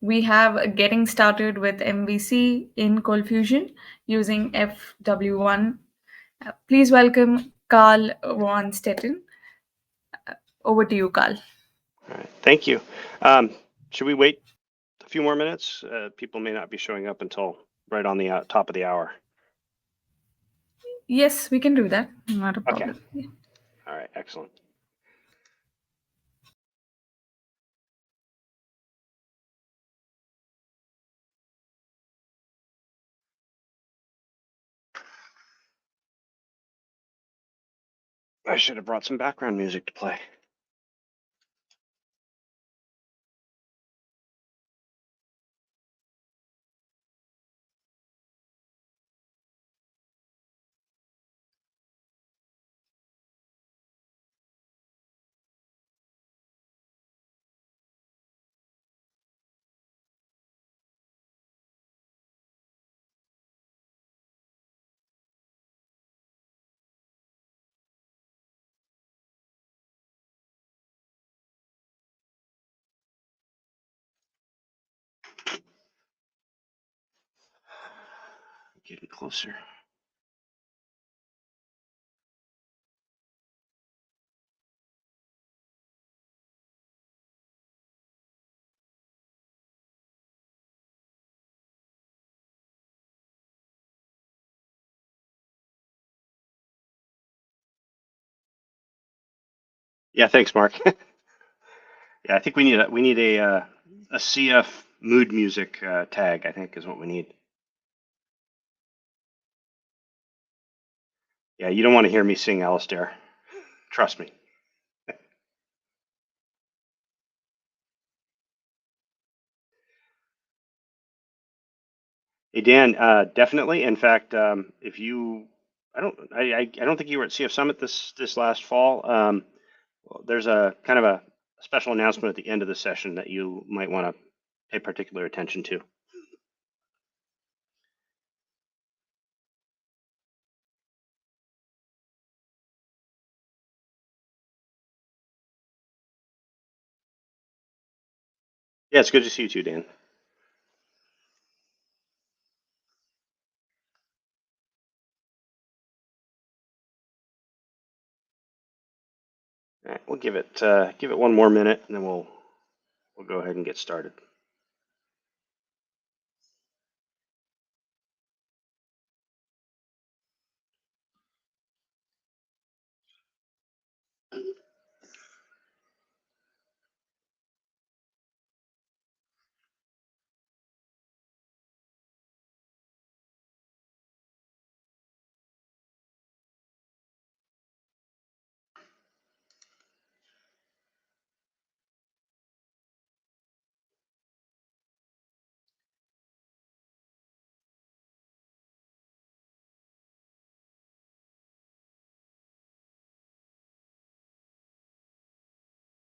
We have getting started with MVC in ColdFusion using FW1. Please welcome Carl Von Stetten. Over to you, Carl. All right, thank you. Should we wait a few more minutes? People may not be showing up until right on the top of the hour. Yes, we can do that. Not a Okay. problem. Yeah. All right, excellent. I should have brought some background music to play. Getting closer. Yeah, thanks, Mark. Yeah, I think we need a CF mood music tag. I think is what we need. Yeah, you don't want to hear me sing Alistair. Trust me. Hey Dan, definitely. In fact, if you, I don't think you were at CF Summit this last fall. Well, there's a kind of a special announcement at the end of the session that you might want to pay particular attention to. Yeah, it's good to see you too, Dan. All right, we'll give it one more minute, and then we'll go ahead and get started.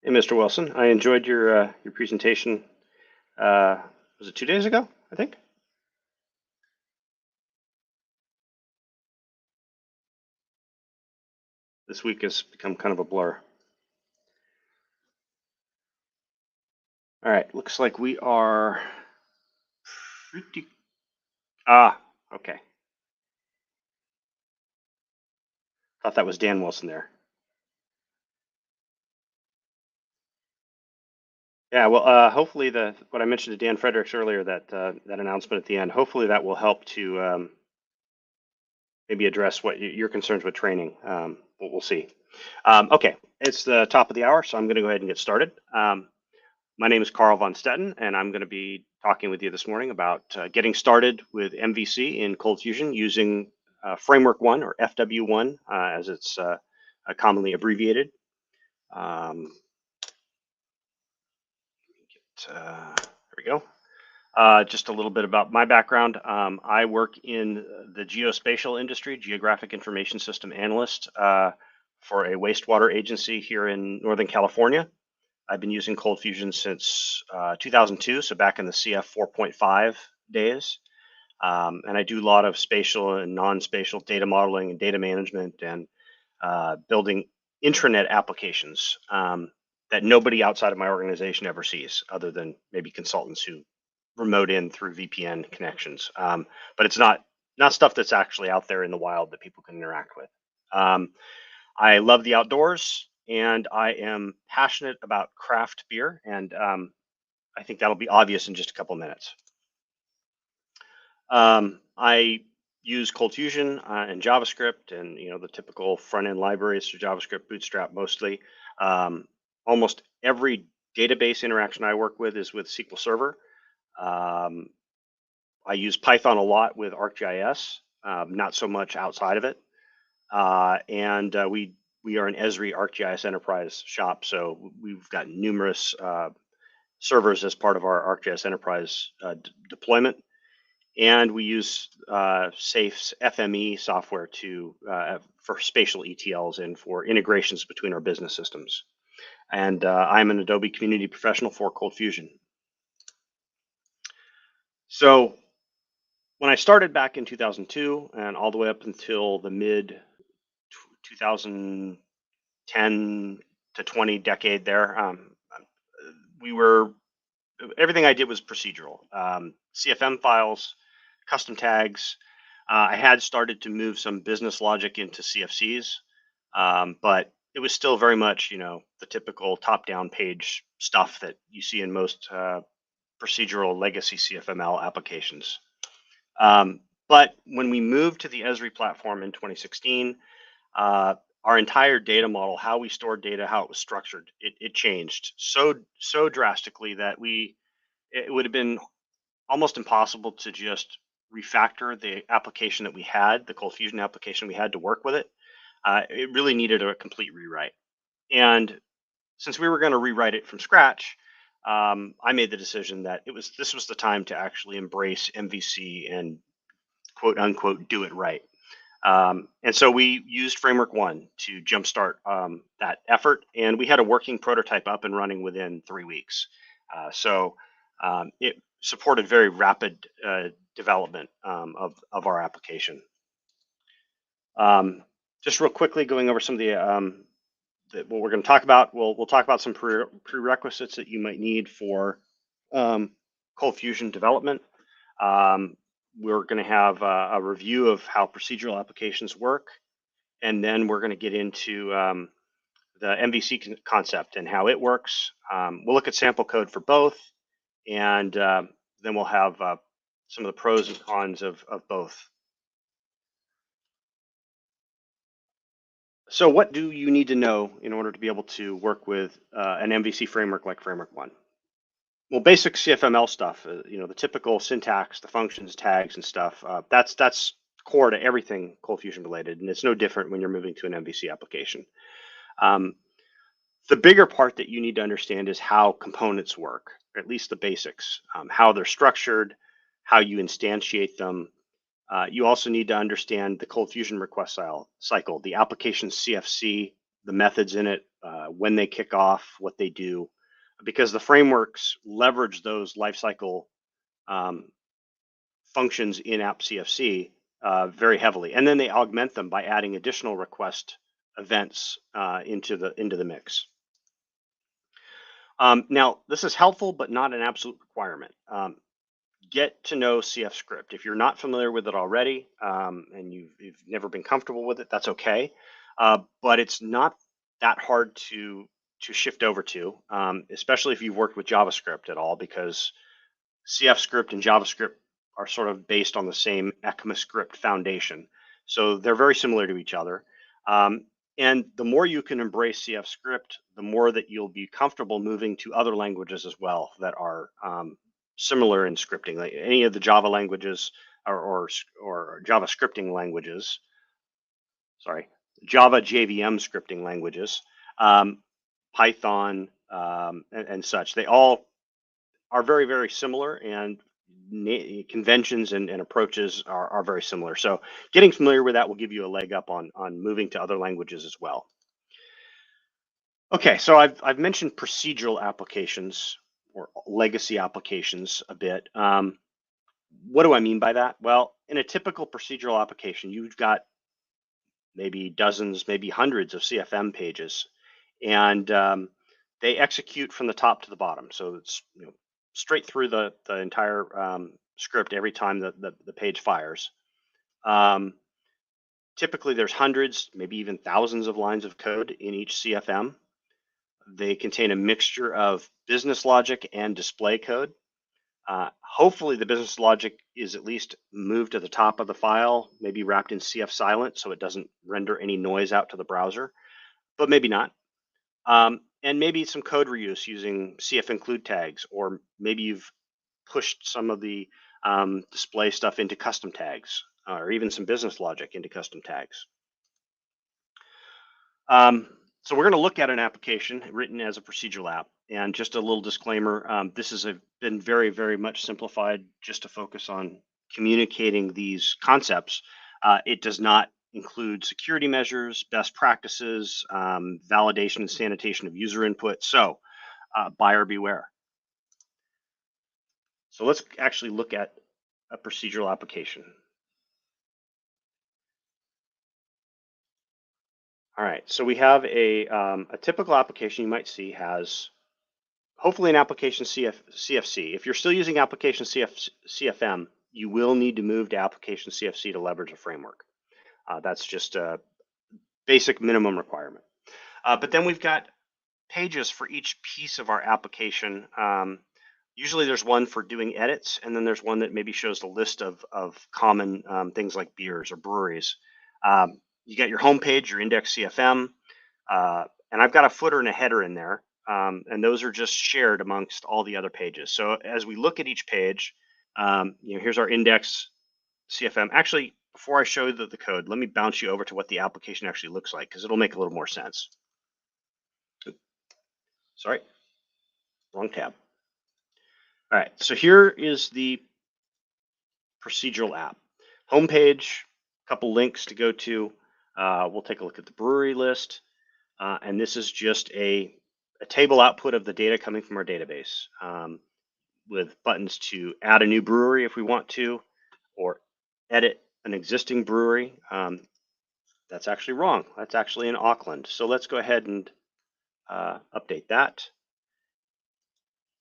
Hey, Mr. Wilson, I enjoyed your presentation. Was it 2 days ago? I think. This week has become kind of a blur. All right, looks like we are pretty. Okay. Thought that was Dan Wilson there. Yeah, well, hopefully what I mentioned to Dan Fredericks earlier, that announcement at the end, hopefully that will help to maybe address what your concerns with training. We'll see. Okay, it's the top of the hour, so I'm going to go ahead and get started. My name is Carl Von Stetten, and I'm going to be talking with you this morning about getting started with MVC in ColdFusion using Framework 1, or FW1, as it's commonly abbreviated. There we go. Just a little bit about my background. I work in the geospatial industry, geographic information system analyst for a wastewater agency here in Northern California. I've been using ColdFusion since 2002, so back in the CF 4.5 days. And I do a lot of spatial and non-spatial data modeling and data management and building intranet applications that nobody outside of my organization ever sees, other than maybe consultants who remote in through VPN connections. But it's not stuff that's actually out there in the wild that people can interact with. I love the outdoors, and I am passionate about craft beer, and I think that'll be obvious in just a couple minutes. I use ColdFusion and JavaScript, and the typical front end libraries for JavaScript, Bootstrap mostly. Almost every database interaction I work with is with SQL Server. I use Python a lot with ArcGIS, not so much outside of it. And we are an Esri ArcGIS enterprise shop, so we've got numerous servers as part of our ArcGIS enterprise deployment. And we use SAFE's FME software for spatial ETLs and for integrations between our business systems. And I'm an Adobe Community Professional for ColdFusion. So when I started back in 2002 and all the way up until the mid 2010 to 20 decade there, everything I did was procedural. CFM files, custom tags. I had started to move some business logic into CFCs, but it was still very much, the typical top-down page stuff that you see in most procedural legacy CFML applications. But when we moved to the Esri platform in 2016, our entire data model, how we stored data, how it was structured, it changed so drastically that it would have been almost impossible to just refactor the application that we had, the ColdFusion application we had to work with it. It really needed a complete rewrite. And since we were going to rewrite it from scratch, I made the decision that this was the time to actually embrace MVC and quote unquote do it right. And so we used Framework 1 to jumpstart that effort, and we had a working prototype up and running within 3 weeks. So it supported very rapid development of our application. Just real quickly, going over some of what we're going to talk about. We'll talk about some prerequisites that you might need for ColdFusion development. We're going to have a review of how procedural applications work, and then we're going to get into the MVC concept and how it works. We'll look at sample code for both, and then we'll have some of the pros and cons of both. So what do you need to know in order to be able to work with an MVC framework like Framework 1? Well, basic CFML stuff, the typical syntax, the functions, tags, and stuff, that's core to everything ColdFusion related, and it's no different when you're moving to an MVC application. The bigger part that you need to understand is how components work, or at least the basics, how they're structured, how you instantiate them. You also need to understand the ColdFusion request cycle, the application CFC, the methods in it, when they kick off, what they do, because the frameworks leverage those lifecycle functions in app CFC very heavily, and then they augment them by adding additional request events into the mix. Now, this is helpful, but not an absolute requirement. Get to know CF script. If you're not familiar with it already and you've never been comfortable with it, that's okay. But it's not that hard to shift over to, especially if you've worked with JavaScript at all, because CF script and JavaScript are sort of based on the same ECMAScript foundation. So they're very similar to each other. And the more you can embrace CF script, the more that you'll be comfortable moving to other languages as well that are similar in scripting, like any of the Java languages or Java scripting languages. Sorry, Java JVM scripting languages, Python, and such. They all are very, very similar, and conventions and approaches are very similar. So getting familiar with that will give you a leg up on moving to other languages as well. Okay, so I've mentioned procedural applications or legacy applications a bit. What do I mean by that? Well, in a typical procedural application, you've got maybe dozens, maybe hundreds of CFM pages, and they execute from the top to the bottom. So it's straight through the entire script every time the page fires. Um, Typically, there's hundreds, maybe even thousands of lines of code in each CFM. They contain a mixture of business logic and display code. Hopefully, the business logic is at least moved to the top of the file, maybe wrapped in CF silent so it doesn't render any noise out to the browser, but maybe not. And maybe some code reuse using CF include tags, or maybe you've pushed some of the display stuff into custom tags, or even some business logic into custom tags. So we're going to look at an application written as a procedural app. And just a little disclaimer, this has been very, very much simplified just to focus on communicating these concepts. It does not include security measures, best practices, validation and sanitation of user input. So buyer beware. So let's actually look at a procedural application. All right, so we have a typical application you might see has hopefully an application CFC. If you're still using application CFM, you will need to move to application CFC to leverage a framework. That's just a basic minimum requirement. But then we've got pages for each piece of our application. Usually there's one for doing edits, and then there's one that maybe shows the list of common things like beers or breweries. You got your home page, your index CFM, and I've got a footer and a header in there, and those are just shared amongst all the other pages. So as we look at each page, here's our index CFM. Actually, before I show you the code, let me bounce you over to what the application actually looks like, because it'll make a little more sense. Sorry, wrong tab. All right, so here is the procedural app. Homepage, a couple links to go to. We'll take a look at the brewery list. And this is just a table output of the data coming from our database, with buttons to add a new brewery if we want to, or edit an existing brewery. That's actually wrong. That's actually in Auckland. So let's go ahead and update that.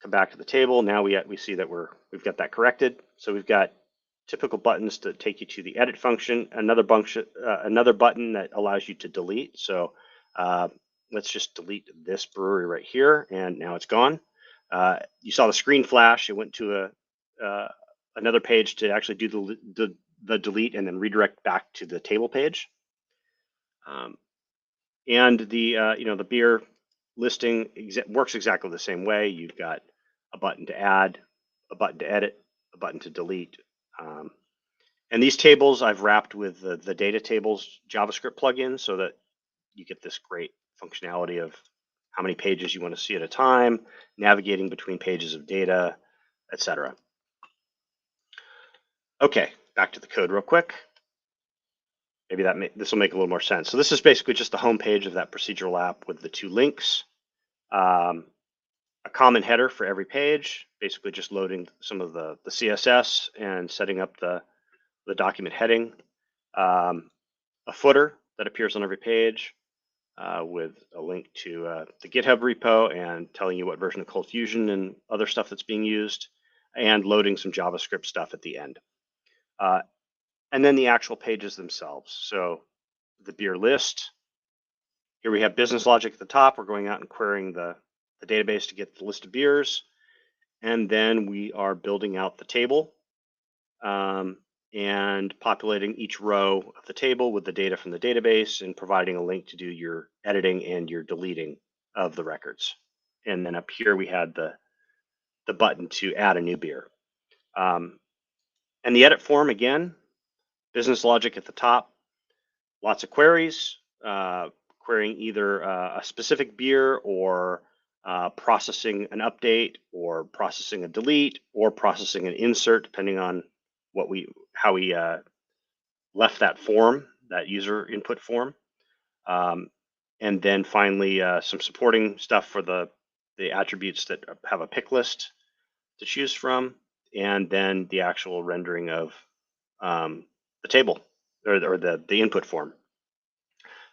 Come back to the table. Now we see that we've got that corrected. So we've got typical buttons to take you to the edit function. Another button that allows you to delete. So let's just delete this brewery right here, and now it's gone. You saw the screen flash. It went to another page to actually do the delete and then redirect back to the table page. And the beer listing works exactly the same way. You've got a button to add, a button to edit, a button to delete. And these tables I've wrapped with the data tables JavaScript plugin so that you get this great functionality of how many pages you want to see at a time, navigating between pages of data, etc. Okay, back to the code real quick. Maybe this will make a little more sense. So this is basically just the home page of that procedural app with the two links, a common header for every page, basically just loading some of the CSS and setting up the document heading, a footer that appears on every page with a link to the GitHub repo and telling you what version of ColdFusion and other stuff that's being used, and loading some JavaScript stuff at the end. And then the actual pages themselves. So the beer list. Here we have business logic at the top. We're going out and querying the database to get the list of beers. And then we are building out the table and populating each row of the table with the data from the database and providing a link to do your editing and your deleting of the records. And then up here we had the button to add a new beer. And the edit form, again, business logic at the top, lots of queries, querying either a specific beer or processing an update or processing a delete or processing an insert, depending on how we left that form, that user input form. And then finally, some supporting stuff for the attributes that have a pick list to choose from, and then the actual rendering of the table or the input form.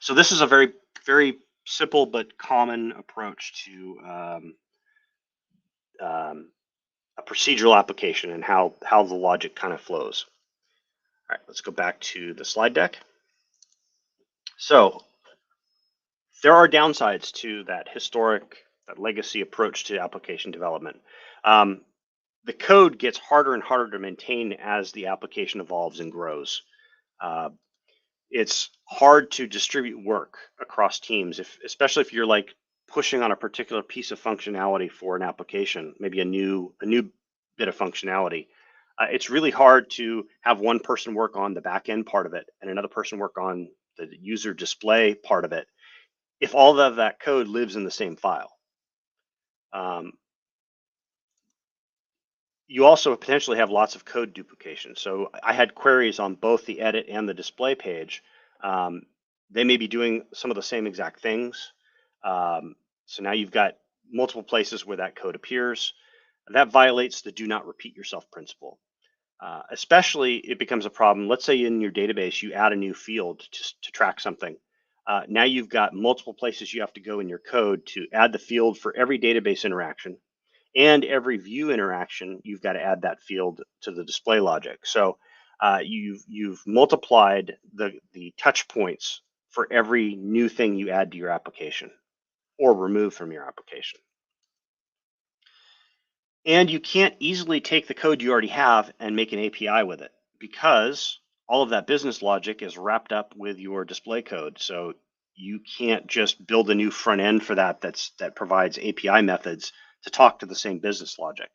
So this is a very, very simple but common approach to a procedural application and how the logic kind of flows. All right, let's go back to the slide deck. So there are downsides to that legacy approach to application development. The code gets harder and harder to maintain as the application evolves and grows. It's hard to distribute work across teams, especially if you're like pushing on a particular piece of functionality for an application, maybe a new bit of functionality. It's really hard to have one person work on the back end part of it and another person work on the user display part of it if all of that code lives in the same file. You also potentially have lots of code duplication. So I had queries on both the edit and the display page. They may be doing some of the same exact things. So now you've got multiple places where that code appears. That violates the do not repeat yourself principle. Especially it becomes a problem. Let's say in your database, you add a new field to track something. Now you've got multiple places you have to go in your code to add the field for every database interaction. And every view interaction, you've got to add that field to the display logic. So you've multiplied the touch points for every new thing you add to your application or remove from your application. And you can't easily take the code you already have and make an API with it because all of that business logic is wrapped up with your display code. So you can't just build a new front end for that provides API methods to talk to the same business logic.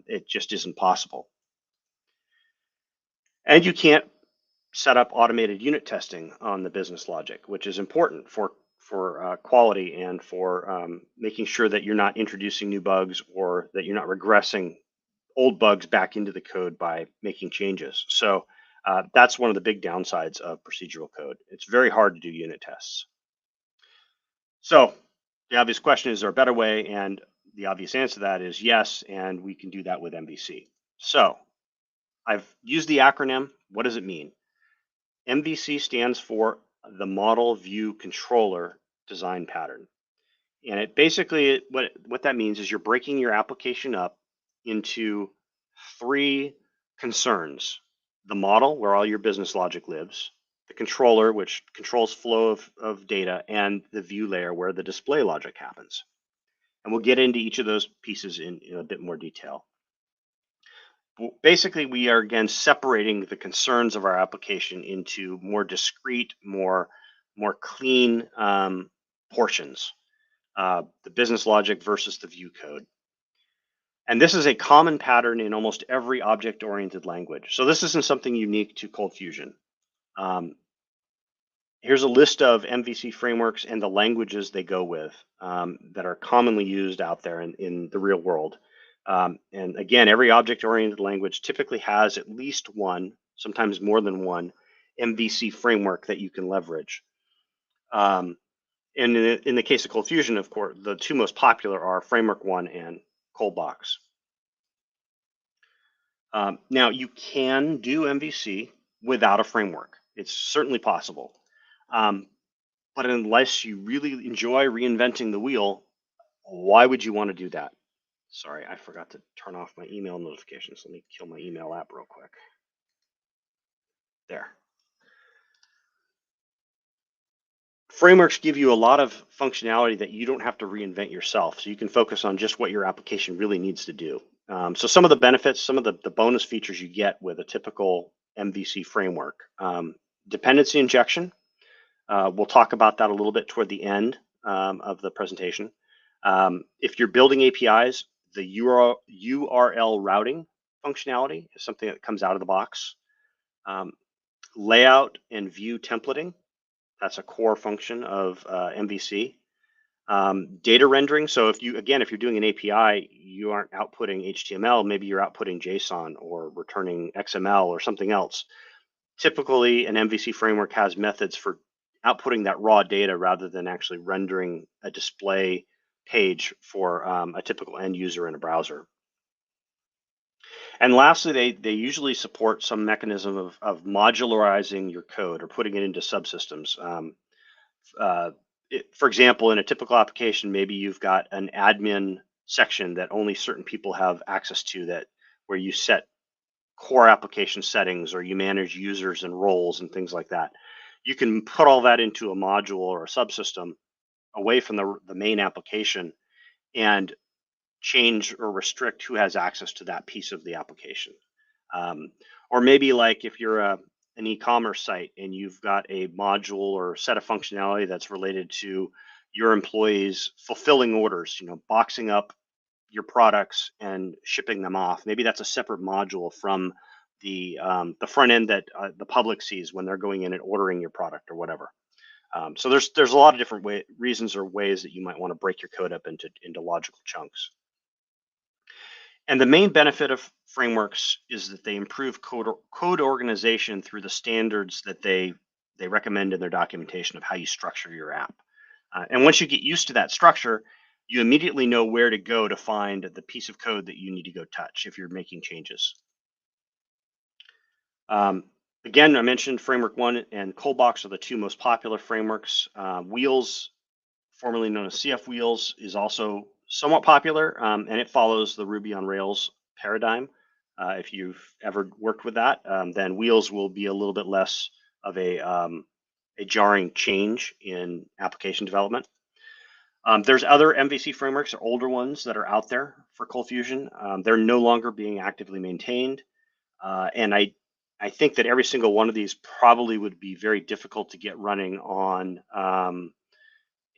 It just isn't possible. And you can't set up automated unit testing on the business logic, which is important for quality and for making sure that you're not introducing new bugs or that you're not regressing old bugs back into the code by making changes. So that's one of the big downsides of procedural code. It's very hard to do unit tests. So the obvious question is there a better way? And the obvious answer to that is yes, and we can do that with MVC. So I've used the acronym. What does it mean? MVC stands for the Model View Controller Design Pattern. And it basically, what that means is you're breaking your application up into three concerns: the model, where all your business logic lives, the controller, which controls flow of data, and the view layer, where the display logic happens. And we'll get into each of those pieces in a bit more detail. Basically, we are again separating the concerns of our application into more discrete, more clean portions. The business logic versus the view code. And this is a common pattern in almost every object-oriented language. So this isn't something unique to ColdFusion. Here's a list of MVC frameworks and the languages they go with that are commonly used out there in the real world. And again, every object-oriented language typically has at least one, sometimes more than one, MVC framework that you can leverage. And in the case of ColdFusion, of course, the two most popular are Framework 1 and ColdBox. Now, you can do MVC without a framework. It's certainly possible. But unless you really enjoy reinventing the wheel, why would you want to do that? Sorry, I forgot to turn off my email notifications. Let me kill my email app real quick. There. Frameworks give you a lot of functionality that you don't have to reinvent yourself. So you can focus on just what your application really needs to do. So some of the benefits, some of the bonus features you get with a typical MVC framework. Dependency injection. We'll talk about that a little bit toward the end of the presentation. If you're building APIs, the URL routing functionality is something that comes out of the box. Layout and view templating. That's a core function of MVC. Data rendering. So if you're doing an API, you aren't outputting HTML, maybe you're outputting JSON or returning XML or something else. Typically, an MVC framework has methods for outputting that raw data rather than actually rendering a display page for a typical end user in a browser. And lastly, they usually support some mechanism of modularizing your code or putting it into subsystems. For example, in a typical application, maybe you've got an admin section that only certain people have access to, that where you set core application settings or you manage users and roles and things like that. You can put all that into a module or a subsystem away from the main application and change or restrict who has access to that piece of the application. Or maybe like if you're an e-commerce site and you've got a module or set of functionality that's related to your employees fulfilling orders, boxing up your products and shipping them off. Maybe that's a separate module from the front end that the public sees when they're going in and ordering your product or whatever. So there's a lot of different reasons or ways that you might want to break your code up into logical chunks. And the main benefit of frameworks is that they improve code organization through the standards that they recommend in their documentation of how you structure your app. And once you get used to that structure, you immediately know where to go to find the piece of code that you need to go touch if you're making changes. Again, I mentioned Framework 1 and ColdBox are the two most popular frameworks. Wheels, formerly known as CF Wheels, is also somewhat popular, and it follows the Ruby on Rails paradigm. If you've ever worked with that, then Wheels will be a little bit less of a jarring change in application development. There's other MVC frameworks, or older ones, that are out there for ColdFusion. They're no longer being actively maintained, and I think that every single one of these probably would be very difficult to get running on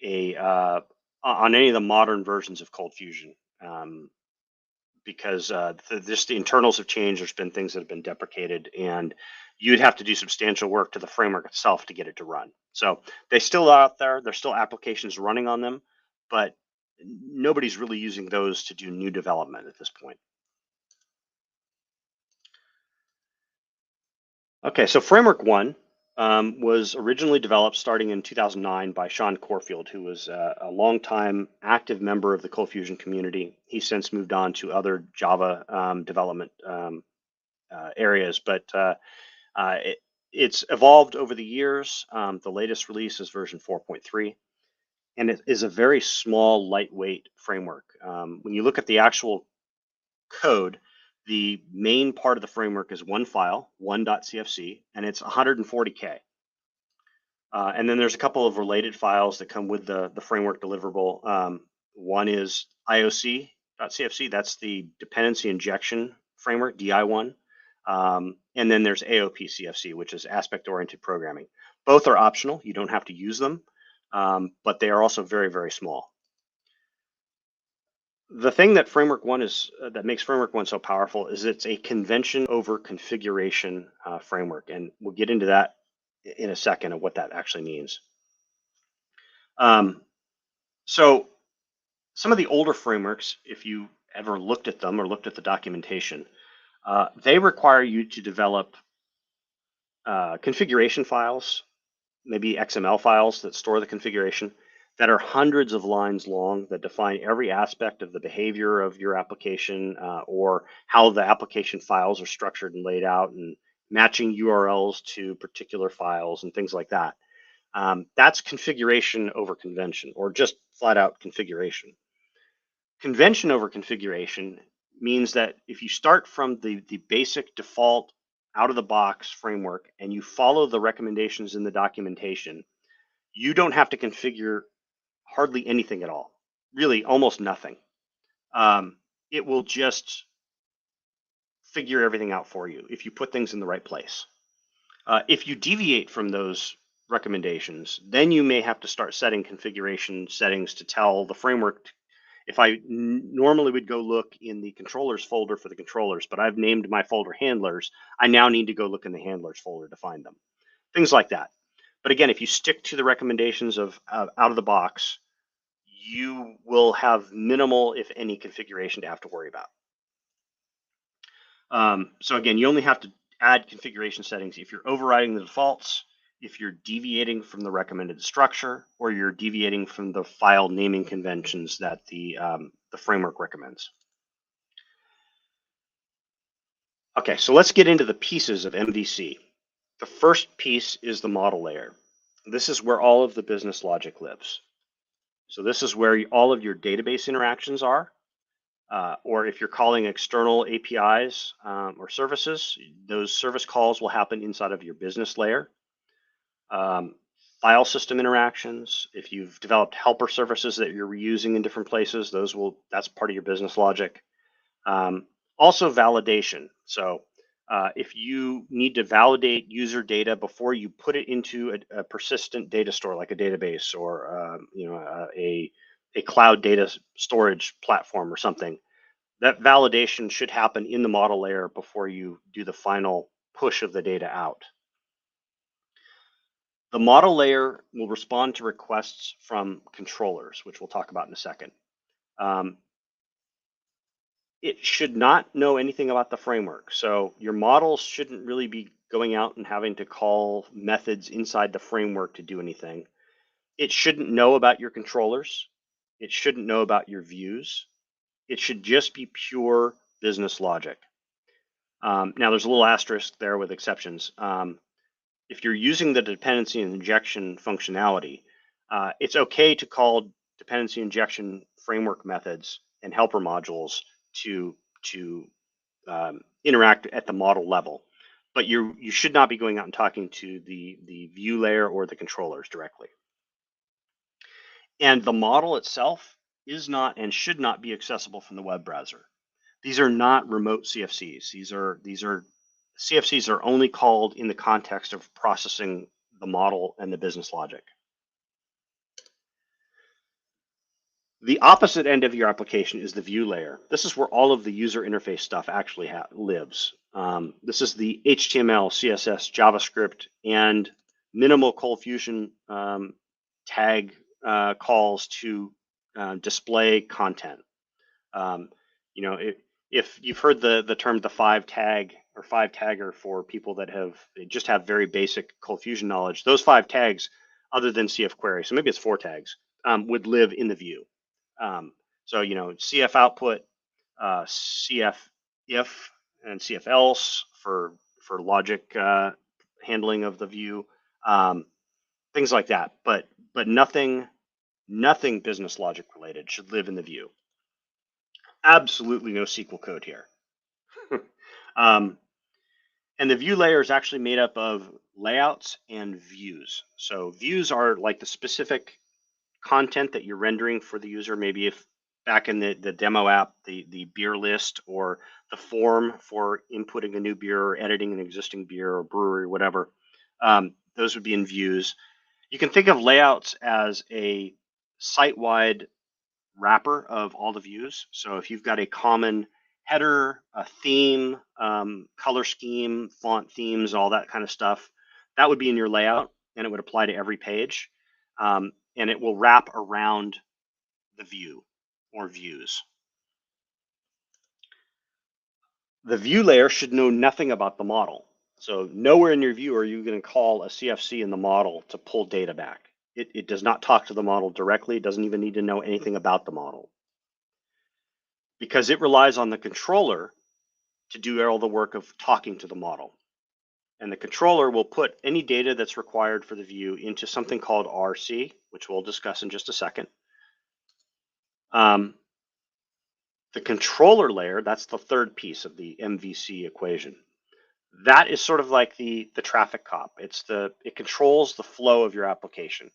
any of the modern versions of ColdFusion, because just the internals have changed. There's been things that have been deprecated, and you'd have to do substantial work to the framework itself to get it to run. So they're still out there. There's still applications running on them, but nobody's really using those to do new development at this point. Okay, so Framework 1 was originally developed starting in 2009 by Sean Corfield, who was a longtime active member of the ColdFusion community. He's since moved on to other Java development areas, but it's evolved over the years. The latest release is version 4.3, and it is a very small, lightweight framework. When you look at the actual code, the main part of the framework is one file, 1.cfc, and it's 140K. And then there's a couple of related files that come with the framework deliverable. One is IOC.cfc, that's the dependency injection framework, DI1. And then there's AOP.cfc, which is aspect-oriented programming. Both are optional. You don't have to use them, but they are also very, very small. The thing that Framework 1 is that makes Framework 1 so powerful is it's a convention over configuration framework, and we'll get into that in a second of what that actually means. So some of the older frameworks, if you ever looked at them or looked at the documentation, they require you to develop configuration files, maybe XML files that store the configuration, that are hundreds of lines long, that define every aspect of the behavior of your application, or how the application files are structured and laid out, and matching URLs to particular files and things like that. That's configuration over convention, or just flat out configuration. Convention over configuration means that if you start from the basic default out of the box framework and you follow the recommendations in the documentation, you don't have to configure hardly anything at all, really almost nothing. It will just figure everything out for you if you put things in the right place. If you deviate from those recommendations, then you may have to start setting configuration settings to tell the framework. If I normally would go look in the controllers folder for the controllers, but I've named my folder handlers, I now need to go look in the handlers folder to find them. Things like that. But again, if you stick to the recommendations of out of the box, you will have minimal, if any, configuration to have to worry about. So again, you only have to add configuration settings if you're overriding the defaults, if you're deviating from the recommended structure, or you're deviating from the file naming conventions that the framework recommends. Okay, so let's get into the pieces of MVC. The first piece is the model layer. This is where all of the business logic lives. So this is where all of your database interactions are. or if you're calling external APIs or services, those service calls will happen inside of your business layer. File system interactions, if you've developed helper services that you're reusing in different places, that's part of your business logic. Also validation. So if you need to validate user data before you put it into a persistent data store like a database or a cloud data storage platform or something, that validation should happen in the model layer before you do the final push of the data out. The model layer will respond to requests from controllers, which we'll talk about in a second. It should not know anything about the framework. So your models shouldn't really be going out and having to call methods inside the framework to do anything. It shouldn't know about your controllers. It shouldn't know about your views. It should just be pure business logic. Now, there's a little asterisk there with exceptions. If you're using the dependency injection functionality, it's okay to call dependency injection framework methods and helper modules to interact at the model level, but you should not be going out and talking to the view layer or the controllers directly. And the model itself is not and should not be accessible from the web browser. These are not remote CFCs. These are CFCs are only called in the context of processing the model and the business logic. The opposite end of your application is the view layer. This is where all of the user interface stuff actually lives. This is the HTML, CSS, JavaScript, and minimal ColdFusion tag calls to display content. If you've heard the term the 5-tag or 5-tagger for people that just have very basic ColdFusion knowledge, those 5 tags, other than CF query, so maybe it's 4 tags, would live in the view. So CF output, CF if, and CF else for logic handling of the view, things like that. But nothing business logic related should live in the view. Absolutely no SQL code here. And the view layer is actually made up of layouts and views. So views are like the specific content that you're rendering for the user. Maybe if back in the demo app, the beer list or the form for inputting a new beer or editing an existing beer or brewery or whatever, those would be in views. You can think of layouts as a site-wide wrapper of all the views. So if you've got a common header, a theme, color scheme, font themes, all that kind of stuff, that would be in your layout, and it would apply to every page. And it will wrap around the view or views. The view layer should know nothing about the model. So nowhere in your view are you going to call a CFC in the model to pull data back. It does not talk to the model directly. It doesn't even need to know anything about the model, because it relies on the controller to do all the work of talking to the model. And the controller will put any data that's required for the view into something called RC, which we'll discuss in just a second. The controller layer, that's the third piece of the MVC equation. That is sort of like the traffic cop. It controls the flow of your application.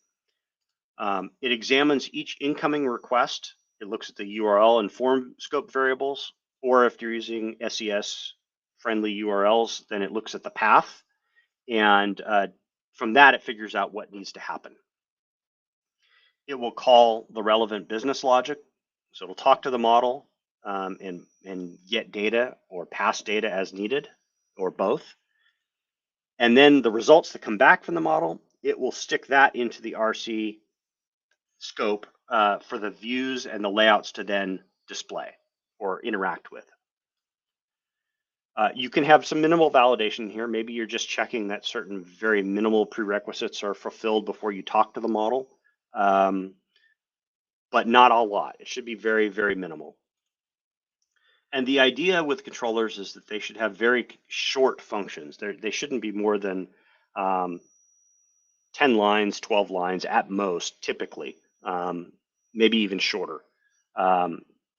It examines each incoming request. It looks at the URL and form scope variables, or if you're using SES friendly URLs, then it looks at the path. And from that, it figures out what needs to happen. It will call the relevant business logic. So it'll talk to the model and get data or pass data as needed, or both. And then the results that come back from the model, it will stick that into the RC scope for the views and the layouts to then display or interact with. You can have some minimal validation here. Maybe you're just checking that certain very minimal prerequisites are fulfilled before you talk to the model, but not a lot. It should be very, very minimal. And the idea with controllers is that they should have very short functions. They shouldn't be more than 10 lines, 12 lines at most, typically, maybe even shorter.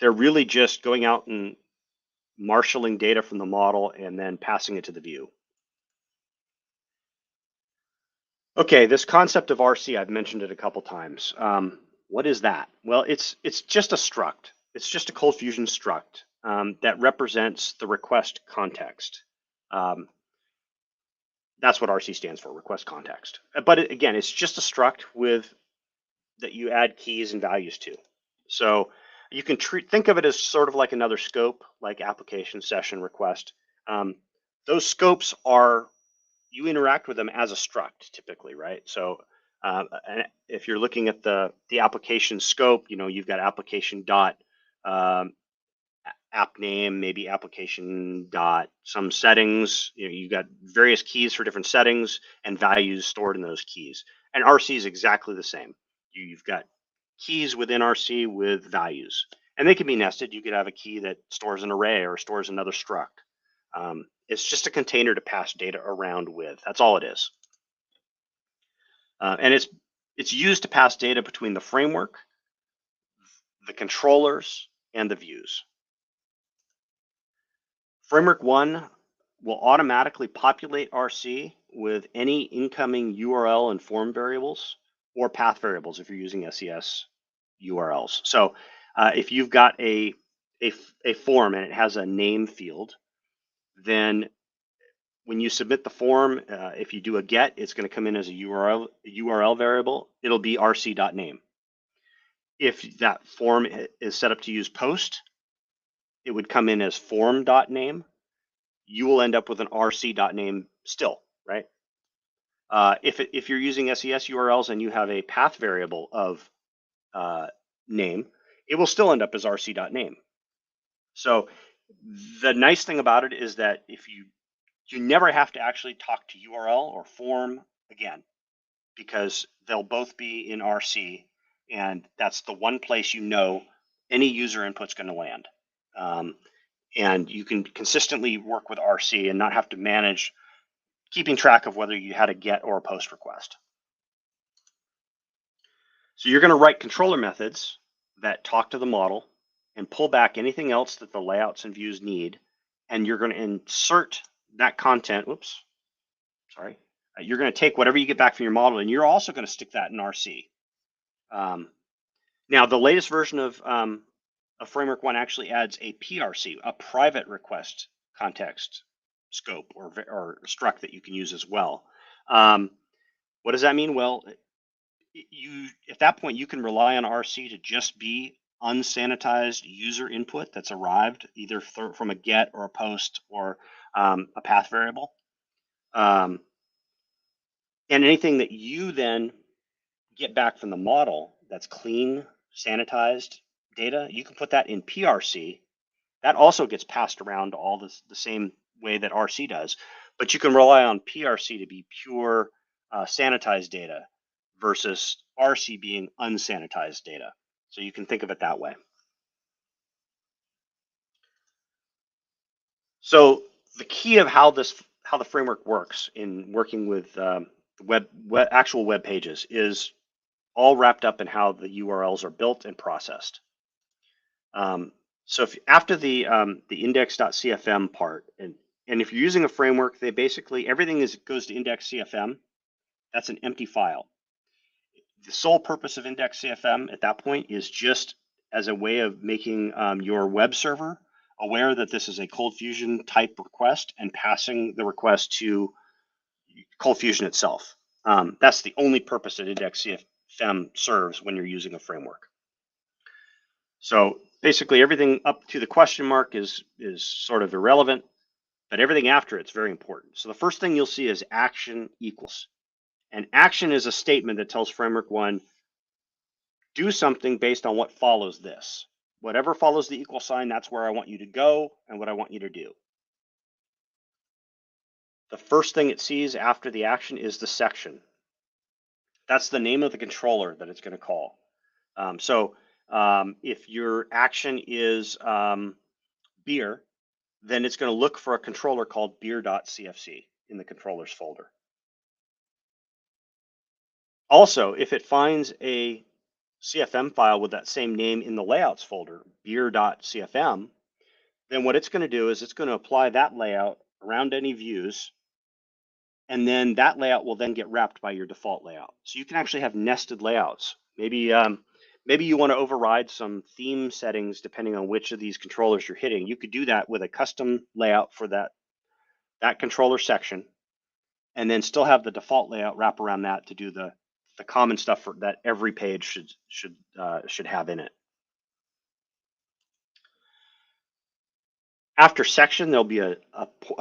they're really just going out and marshaling data from the model and then passing it to the view. Okay, this concept of RC, I've mentioned it a couple times. What is that? Well, it's just a struct. It's just a ColdFusion struct that represents the request context. That's what RC stands for, request context. But again, it's just a struct with that you add keys and values to. So you can think of it as sort of like another scope, like application, session, request. Those scopes are, you interact with them as a struct typically, right? So if you're looking at the application scope, you've got application dot app name, maybe application dot some settings. You've got various keys for different settings and values stored in those keys. And RC is exactly the same. You've got keys within RC with values, and they can be nested. You could have a key that stores an array or stores another struct. It's just a container to pass data around with. That's all it is. And it's used to pass data between the framework, the controllers, and the views. Framework 1 will automatically populate RC with any incoming URL and form variables or path variables if you're using SES URLs. So if you've got a form and it has a name field, then when you submit the form, if you do a get, it's going to come in as a URL variable. It'll be rc.name. If that form is set up to use post, it would come in as form.name. You will end up with an rc.name still, right? If you're using SES URLs and you have a path variable of name, it will still end up as rc.name. So the nice thing about it is that if you never have to actually talk to URL or form again, because they'll both be in RC, and that's the one place any user input's going to land. And you can consistently work with RC and not have to manage keeping track of whether you had a get or a post request. So you're going to write controller methods that talk to the model and pull back anything else that the layouts and views need, and you're going to insert that content. You're going to take whatever you get back from your model, and you're also going to stick that in RC. Now, the latest version of Framework 1 actually adds a PRC, a private request context scope or struct that you can use as well. What does that mean? Well, at that point, you can rely on RC to just be unsanitized user input that's arrived either from a get or a post or a path variable. And anything that you then get back from the model that's clean, sanitized data, you can put that in PRC. That also gets passed around all the same way that RC does, but you can rely on PRC to be pure sanitized data versus RC being unsanitized data. So you can think of it that way. So the key of how the framework works in working with actual web pages is all wrapped up in how the URLs are built and processed. So after the index.cfm part, and if you're using a framework, they basically everything goes to index.cfm. That's an empty file. The sole purpose of index.cfm at that point is just as a way of making your web server aware that this is a ColdFusion type request and passing the request to ColdFusion itself. That's the only purpose that index.cfm serves when you're using a framework. So basically everything up to the question mark is sort of irrelevant, but everything after it's very important. So the first thing you'll see is action equals. And action is a statement that tells Framework 1, do something based on what follows this. Whatever follows the equal sign, that's where I want you to go and what I want you to do. The first thing it sees after the action is the section. That's the name of the controller that it's going to call. If your action is beer, then it's going to look for a controller called beer.cfc in the controllers folder. Also, if it finds a CFM file with that same name in the layouts folder, beer.cfm, then what it's going to do is it's going to apply that layout around any views, and then that layout will then get wrapped by your default layout. So you can actually have nested layouts. Maybe you want to override some theme settings depending on which of these controllers you're hitting. You could do that with a custom layout for that controller section, and then still have the default layout wrap around that to do the common stuff that every page should have in it. After section, there'll be a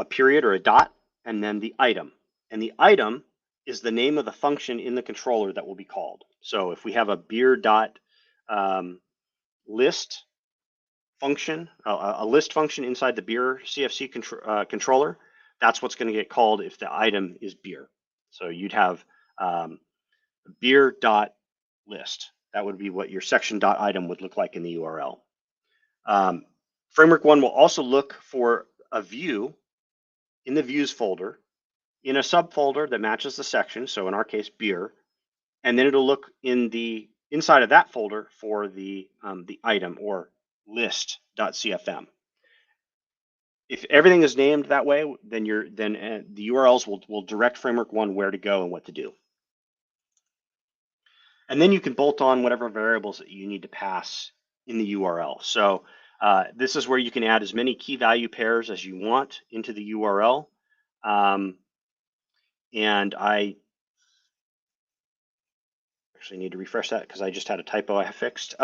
period or a dot, and then the item. And the item is the name of the function in the controller that will be called. So if we have a beer dot list function, a list function inside the beer CFC controller, that's what's going to get called if the item is beer. So you'd have beer dot list. That would be what your section dot item would look like in the URL. Framework 1 will also look for a view in the views folder in a subfolder that matches the section, so in our case beer, and then it'll look in the inside of that folder for the item or list.cfm. If everything is named that way, then the URLs will direct Framework 1 where to go and what to do. And then you can bolt on whatever variables that you need to pass in the URL. So this is where you can add as many key value pairs as you want into the URL. And I actually need to refresh that because I just had a typo I fixed.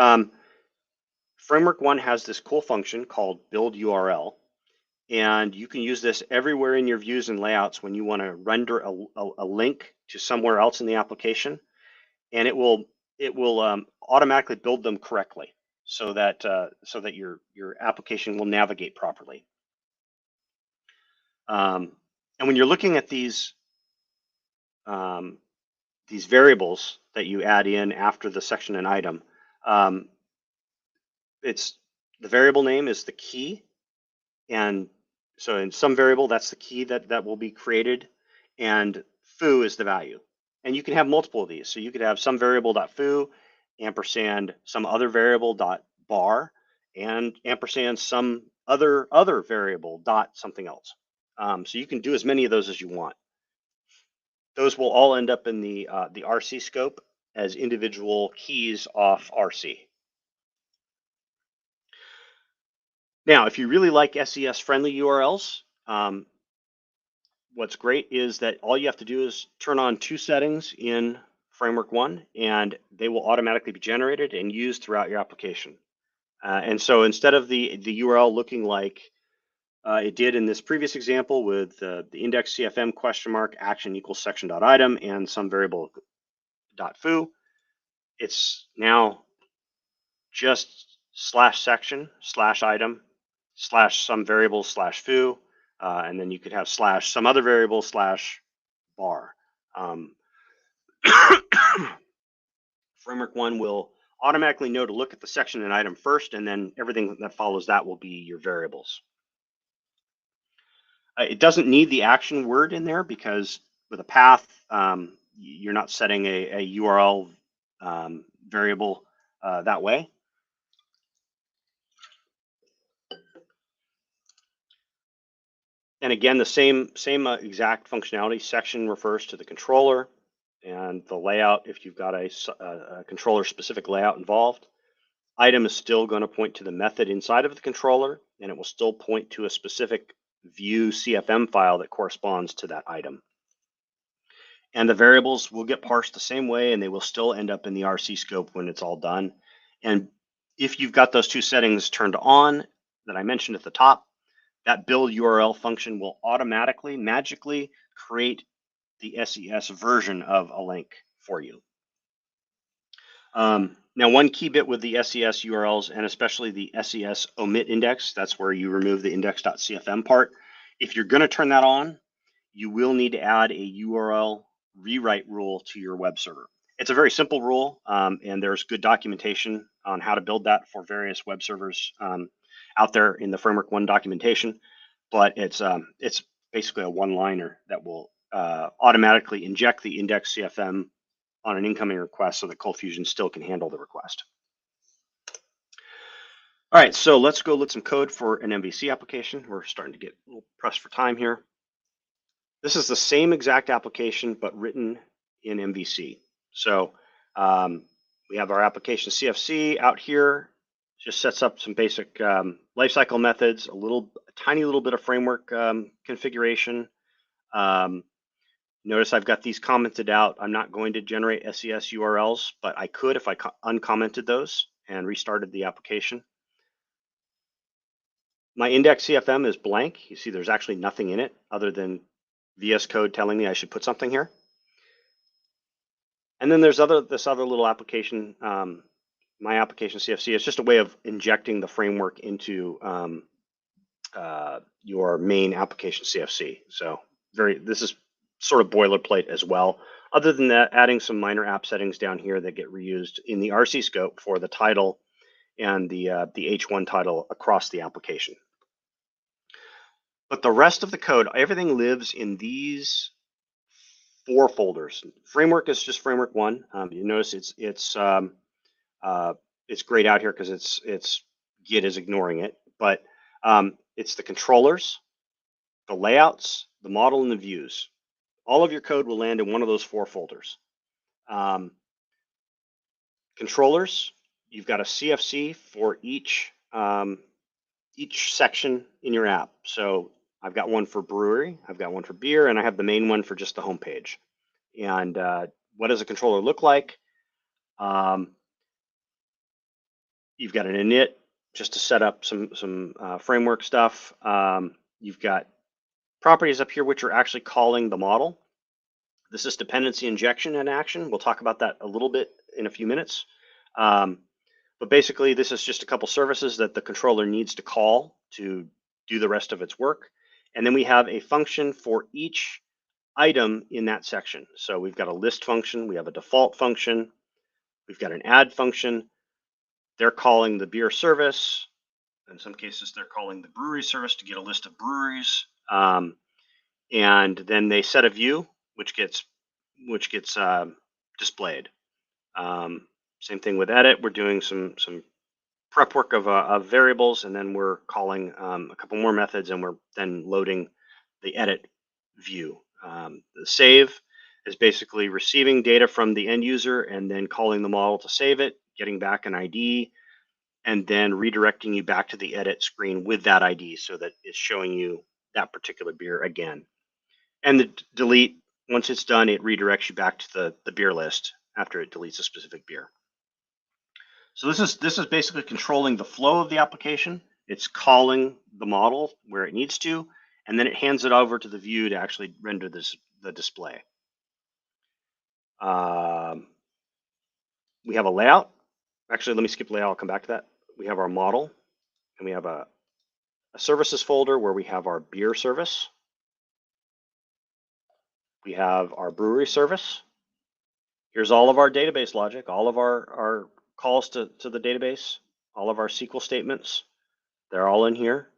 Framework 1 has this cool function called build URL. And you can use this everywhere in your views and layouts when you want to render a link to somewhere else in the application. And it will automatically build them correctly so that your application will navigate properly. And when you're looking at these variables that you add in after the section and item, it's the variable name is the key, and so in some variable that's the key that will be created, and foo is the value. And you can have multiple of these. So you could have some variable.foo, ampersand some other variable.bar, and ampersand some other variable dot something else. So you can do as many of those as you want. Those will all end up in the RC scope as individual keys off RC. Now, if you really like SES friendly URLs, what's great is that all you have to do is turn on 2 settings in Framework 1, and they will automatically be generated and used throughout your application. And so instead of the URL looking like it did in this previous example with the index CFM !, action equals section.item and some variable.foo, it's now just /section/item /some variable /foo, and then you could have /some other variable /bar. Framework 1 will automatically know to look at the section and item first, and then everything that follows that will be your variables. It doesn't need the action word in there because with a path, you're not setting a URL variable that way. And again, the same exact functionality. Section refers to the controller, and the layout, if you've got a controller specific layout involved. Item is still going to point to the method inside of the controller, and it will still point to a specific view CFM file that corresponds to that item. And the variables will get parsed the same way, and they will still end up in the RC scope when it's all done. And if you've got those 2 settings turned on that I mentioned at the top, that build URL function will automatically, magically create the SES version of a link for you. Now, one key bit with the SES URLs, and especially the SES omit index, that's where you remove the index.cfm part. If you're going to turn that on, you will need to add a URL rewrite rule to your web server. It's a very simple rule, and there's good documentation on how to build that for various web servers out there in the Framework 1 documentation. But it's basically a one-liner that will automatically inject the index CFM on an incoming request so that ColdFusion still can handle the request. All right, so let's go look some code for an MVC application. We're starting to get a little pressed for time here. This is the same exact application, but written in MVC. So we have our application CFC out here. Just sets up some basic lifecycle methods, a tiny little bit of framework configuration. Notice I've got these commented out. I'm not going to generate SES URLs, but I could if I uncommented those and restarted the application. My index CFM is blank. You see there's actually nothing in it other than VS Code telling me I should put something here. And then there's this other little application, my application CFC. It's just a way of injecting the framework into your main application CFC. So this is sort of boilerplate as well. Other than that, adding some minor app settings down here that get reused in the RC scope for the title and the H1 title across the application. But the rest of the code, everything lives in these 4 folders. Framework is just framework 1. You notice it's grayed out here because it's Git is ignoring it, but it's the controllers, the layouts, the model, and the views. All of your code will land in one of those 4 folders. Controllers, you've got a CFC for each section in your app. So I've got one for brewery, I've got one for beer, and I have the main one for just the home page. And what does a controller look like? You've got an init just to set up some framework stuff. You've got properties up here which are actually calling the model. This is dependency injection in action. We'll talk about that a little bit in a few minutes. But basically, this is just a couple services that the controller needs to call to do the rest of its work. And then we have a function for each item in that section. So we've got a list function, we have a default function, we've got an add function. They're calling the beer service. In some cases, they're calling the brewery service to get a list of breweries. And then they set a view, which gets displayed. Same thing with edit. We're doing some prep work of variables, and then we're calling a couple more methods, and we're then loading the edit view. The save is basically receiving data from the end user and then calling the model to save it, getting back an ID, and then redirecting you back to the edit screen with that ID so that it's showing you that particular beer again. And the delete, once it's done, it redirects you back to the beer list after it deletes a specific beer. So this is basically controlling the flow of the application. It's calling the model where it needs to, and then it hands it over to the view to actually render the display. We have a layout. Actually, let me skip layout. I'll come back to that. We have our model, and we have a services folder where we have our beer service. We have our brewery service. Here's all of our database logic, all of our calls to the database, all of our SQL statements. They're all in here.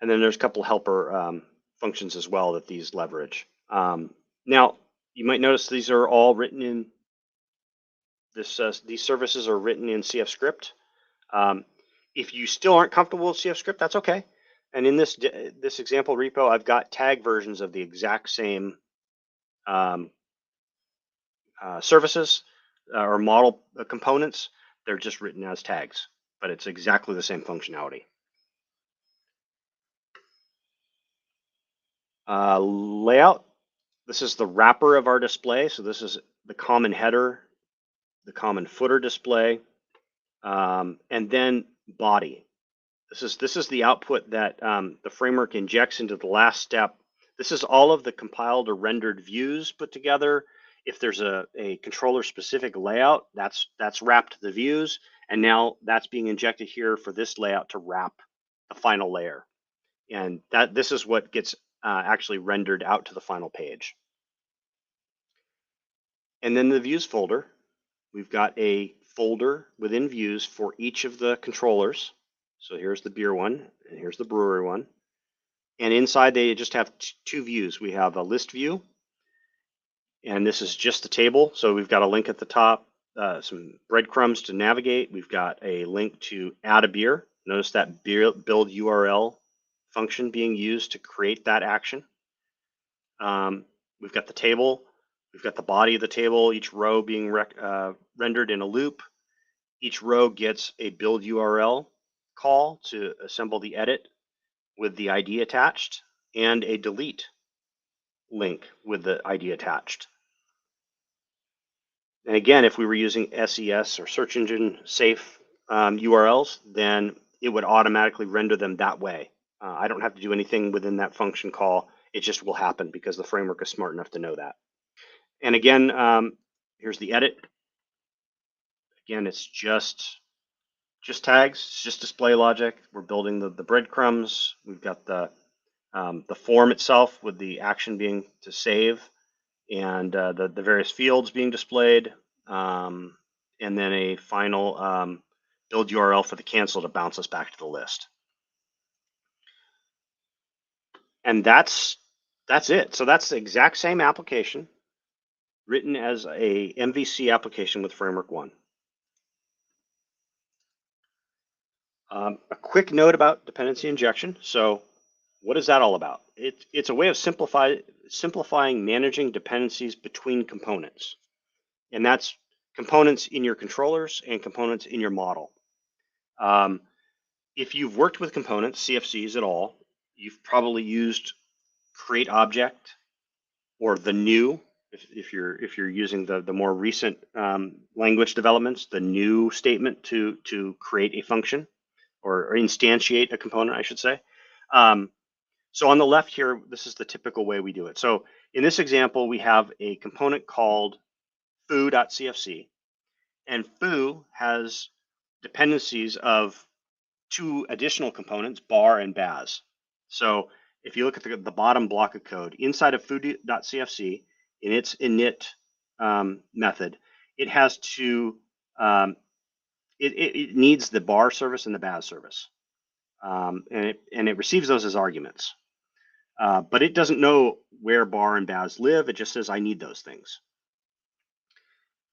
And then there's a couple helper functions as well that these leverage. Now, you might notice these are all written in these services are written in CF script. If you still aren't comfortable with CF script, that's okay. And in this example repo, I've got tag versions of the exact same services or model components. They're just written as tags, but it's exactly the same functionality. Layout. This is the wrapper of our display. So this is the common header, the common footer display, and then body. This is the output that the framework injects into the last step. This is all of the compiled or rendered views put together. If there's a controller specific layout, that's wrapped the views, and now that's being injected here for this layout to wrap the final layer. And this is what gets actually rendered out to the final page. And then the views folder, we've got a folder within views for each of the controllers. So here's the beer one, and here's the brewery one. And inside they just have 2 views. We have a list view, And this is just the table. So we've got a link at the top, some breadcrumbs to navigate. We've got a link to add a beer. Notice that build URL function being used to create that action. We've got the table. We've got the body of the table, each row being rendered in a loop. Each row gets a build URL call to assemble the edit with the ID attached, and a delete link with the ID attached. And again, if we were using SES or search engine safe URLs, then it would automatically render them that way. I don't have to do anything within that function call. It just will happen because the framework is smart enough to know that. And again, here's the edit. Again, it's just tags, it's just display logic. We're building the breadcrumbs. We've got the form itself with the action being to save, and the various fields being displayed, and then a final build URL for the cancel to bounce us back to the list. And that's it. So that's the exact same application written as a MVC application with Framework 1. A quick note about dependency injection. So what is that all about? It's a way of simplifying managing dependencies between components. And that's components in your controllers and components in your model. If you've worked with components, CFCs at all, you've probably used create object or the new. If you're using the more recent language developments, the new statement to create a function or instantiate a component, I should say. So on the left here, this is the typical way we do it. So in this example, we have a component called foo.cfc, and foo has dependencies of two additional components, bar and baz. So if you look at the bottom block of code, inside of foo.cfc, in its init method, it has to, it needs the bar service and the baz service. And it receives those as arguments. But it doesn't know where bar and baz live. It just says, I need those things.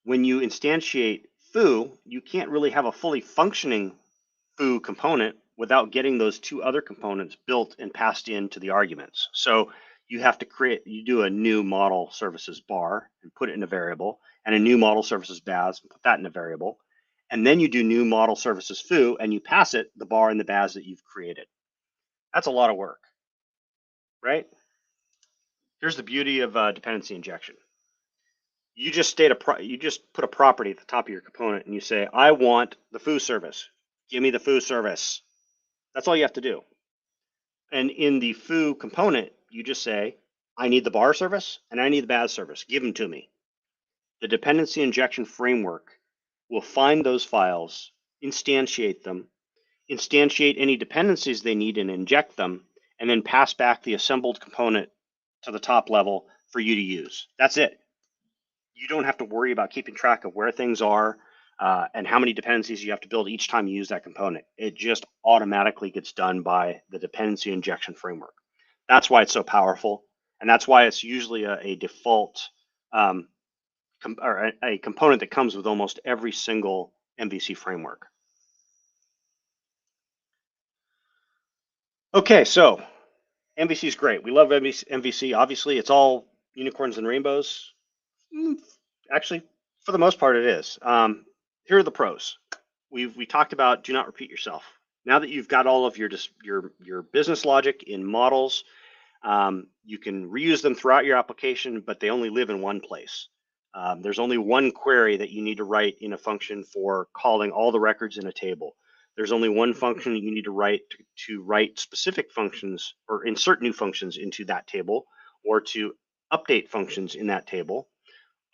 When you instantiate foo, you can't really have a fully functioning foo component without getting those two other components built and passed into the arguments. So you have to you do a new model services bar and put it in a variable, and a new model services baz and put that in a variable. And then you do new model services foo, and you pass it the bar and the baz that you've created. That's a lot of work, right? Here's the beauty of dependency injection. You just put a property at the top of your component, and you say, I want the foo service. Give me the foo service. That's all you have to do. And in the foo component, you just say, I need the bar service and I need the baz service. Give them to me. The dependency injection framework will find those files, instantiate them, instantiate any dependencies they need and inject them, and then pass back the assembled component to the top level for you to use. That's it. You don't have to worry about keeping track of where things are and how many dependencies you have to build each time you use that component. It just automatically gets done by the dependency injection framework. That's why it's so powerful, and that's why it's usually a default or a component that comes with almost every single MVC framework. Okay, so MVC is great. We love MVC. Obviously, it's all unicorns and rainbows. Actually, for the most part, it is. Here are the pros. We talked about do not repeat yourself. Now that you've got all of your business logic in models, you can reuse them throughout your application, but they only live in one place. There's only one query that you need to write in a function for calling all the records in a table. There's only one function you need to write to write specific functions or insert new functions into that table, or to update functions in that table.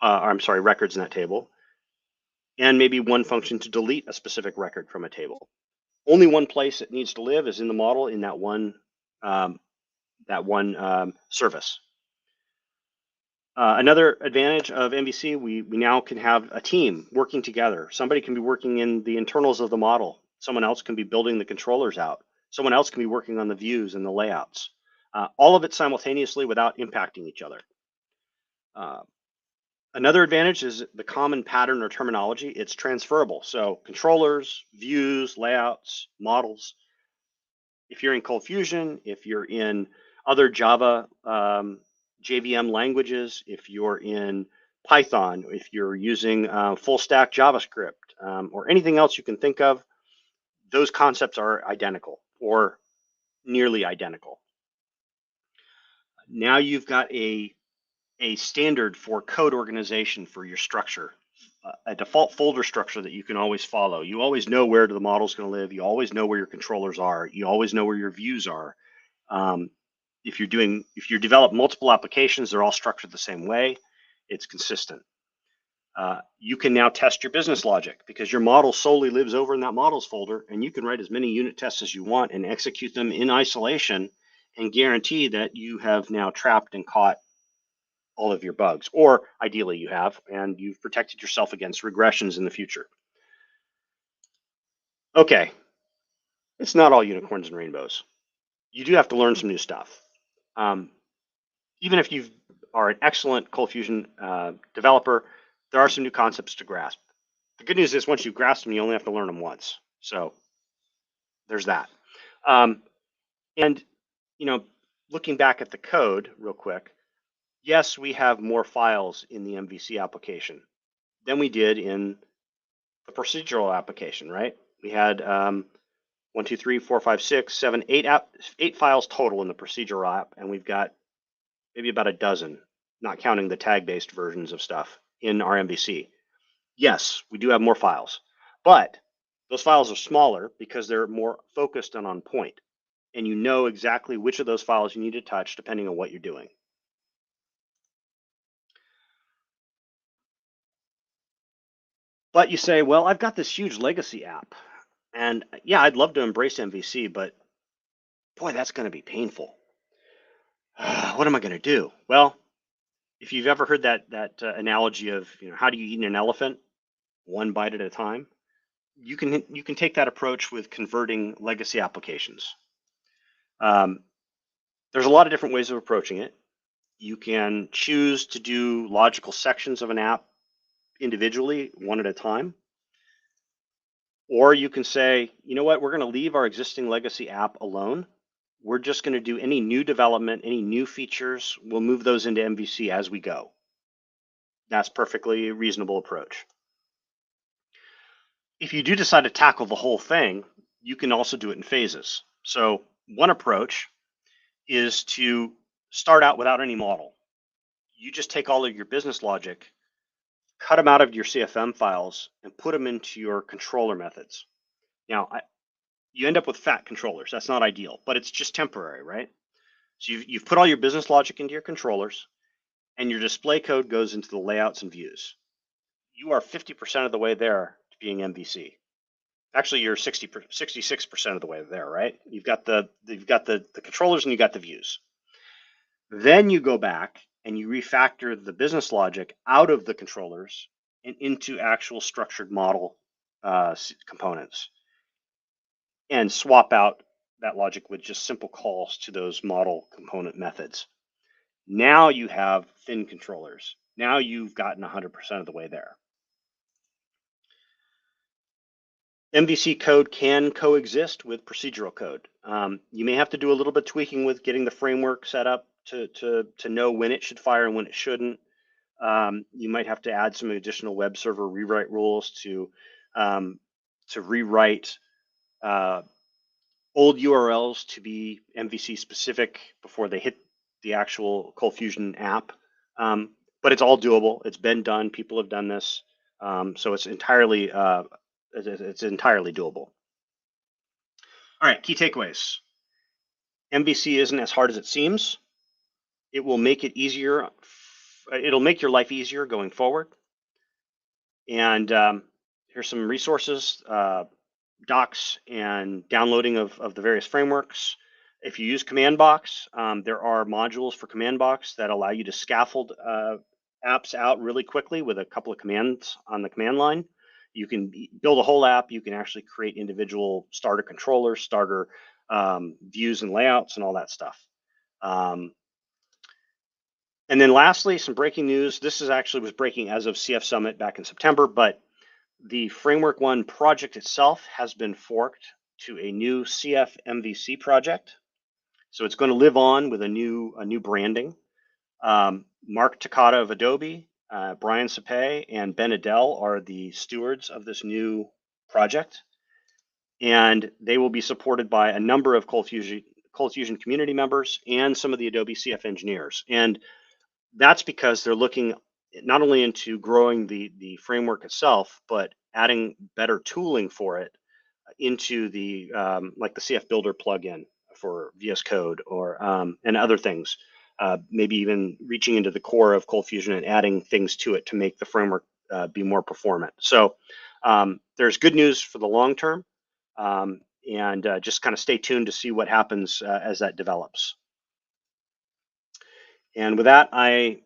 Records in that table, and maybe one function to delete a specific record from a table. Only one place it needs to live is in the model, in that one service. Another advantage of MVC, we now can have a team working together. Somebody can be working in the internals of the model. Someone else can be building the controllers out. Someone else can be working on the views and the layouts. All of it simultaneously without impacting each other. Another advantage is the common pattern or terminology. It's transferable. So controllers, views, layouts, models. If you're in ColdFusion, if you're in other Java JVM languages, if you're in Python, if you're using full stack JavaScript, or anything else you can think of, those concepts are identical or nearly identical. Now you've got a standard for code organization for your structure, a default folder structure that you can always follow. You always know where the model's going to live. You always know where your controllers are. You always know where your views are. If you develop multiple applications, they're all structured the same way. It's consistent. You can now test your business logic because your model solely lives over in that models folder, and you can write as many unit tests as you want and execute them in isolation and guarantee that you have now trapped and caught all of your bugs, or ideally you have, and you've protected yourself against regressions in the future. Okay, it's not all unicorns and rainbows. You do have to learn some new stuff. Even if you are an excellent ColdFusion developer, there are some new concepts to grasp. The good news is once you grasp them, you only have to learn them once. So there's that. And looking back at the code real quick, yes, we have more files in the MVC application than we did in the procedural application, right? We had 1, 2, 3, 4, 5, 6, 7, 8 files total in the procedural app, and we've got maybe about a dozen, not counting the tag-based versions of stuff in our MVC. Yes, we do have more files, but those files are smaller because they're more focused and on point, and you know exactly which of those files you need to touch depending on what you're doing. But you say, well, I've got this huge legacy app, and yeah, I'd love to embrace MVC, but boy, that's going to be painful. What am I going to do? Well, if you've ever heard that analogy of how do you eat an elephant, one bite at a time, you can take that approach with converting legacy applications. There's a lot of different ways of approaching it. You can choose to do logical sections of an app individually, one at a time. Or you can say, you know what, we're going to leave our existing legacy app alone. We're just going to do any new development, any new features, we'll move those into MVC as we go. That's perfectly reasonable approach. If you do decide to tackle the whole thing, you can also do it in phases. So one approach is to start out without any model. You just take all of your business logic, cut them out of your CFM files, and put them into your controller methods. Now, you end up with fat controllers. That's not ideal, but it's just temporary, right? So you've put all your business logic into your controllers, and your display code goes into the layouts and views. You are 50% of the way there to being MVC. Actually, you're 66% of the way there, right? You've got the controllers and you got the views. Then you go back and you refactor the business logic out of the controllers and into actual structured model components, and swap out that logic with just simple calls to those model component methods. Now you have thin controllers. Now you've gotten 100% of the way there. MVC code can coexist with procedural code. You may have to do a little bit tweaking with getting the framework set up to know when it should fire and when it shouldn't. You might have to add some additional web server rewrite rules to rewrite old URLs to be MVC specific before they hit the actual ColdFusion app. But it's all doable. It's been done. People have done this. So it's entirely doable. All right, key takeaways. MVC isn't as hard as it seems. It will make it easier. It'll make your life easier going forward. And here's some resources, docs, and downloading of the various frameworks. If you use Command Box, there are modules for Command Box that allow you to scaffold apps out really quickly with a couple of commands on the command line. You can build a whole app. You can actually create individual starter controllers, starter views and layouts, and all that stuff. And And then lastly, some breaking news. This is actually was breaking as of CF Summit back in September, but the Framework One project itself has been forked to a new CF MVC project. So it's going to live on with a new branding. Mark Takata of Adobe, Brian Sapé, and Ben Adele are the stewards of this new project, and they will be supported by a number of ColdFusion community members and some of the Adobe CF engineers. And that's because they're looking not only into growing the framework itself, but adding better tooling for it into the like the CF Builder plugin for VS Code or and other things. Maybe even reaching into the core of ColdFusion and adding things to it to make the framework be more performant. So there's good news for the long term, and just kind of stay tuned to see what happens as that develops. And with that,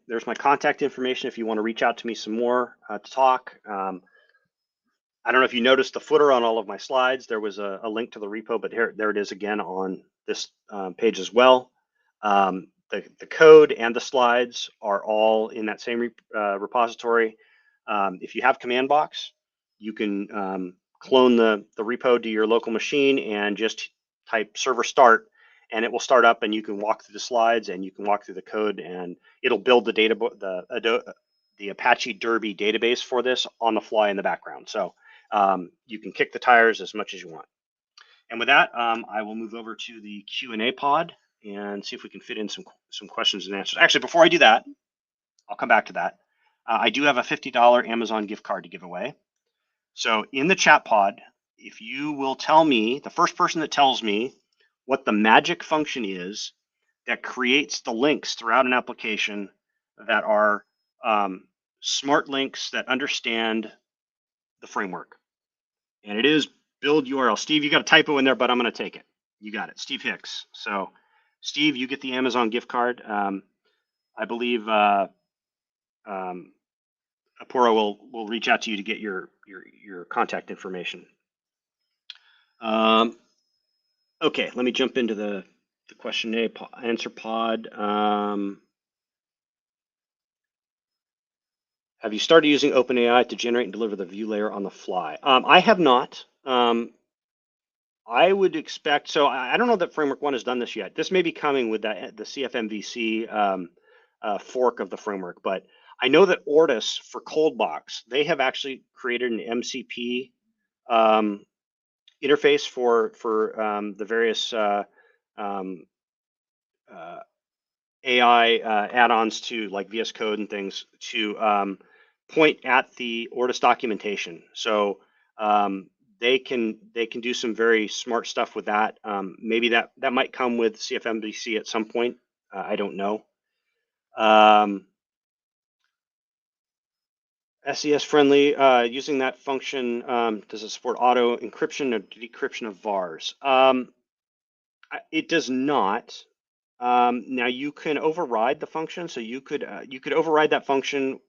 there's my contact information if you want to reach out to me some more to talk. I don't know if you noticed the footer on all of my slides. There was a link to the repo, but there it is again on this page as well. The code and the slides are all in that same repository. If you have command box, you can clone the repo to your local machine and just type server start, and it will start up, and you can walk through the slides and you can walk through the code, and it'll build the Apache Derby database for this on the fly in the background. So you can kick the tires as much as you want. And with that, I will move over to the Q&A pod and see if we can fit in some questions and answers. Actually, before I do that, I'll come back to that. I do have a $50 Amazon gift card to give away. So in the chat pod, if you will tell me, the first person that tells me what the magic function is that creates the links throughout an application that are smart links that understand the framework. And it is build URL. Steve, you got a typo in there, but I'm going to take it. You got it. Steve Hicks. So Steve, you get the Amazon gift card. I believe Apuro will reach out to you to get your contact information. Okay, let me jump into the question answer pod. Have you started using OpenAI to generate and deliver the view layer on the fly? I have not. I would expect, so I don't know that Framework One has done this yet. This may be coming with the CFMVC fork of the framework, but I know that Ortus for ColdBox, they have actually created an MCP interface for the various AI add-ons to like VS Code and things to point at the Ortus documentation. So they can do some very smart stuff with that. Maybe that might come with CFMVC at some point. I don't know. SES friendly, using that function, does it support auto encryption or decryption of vars? It does not. Now you can override the function, so you could override that function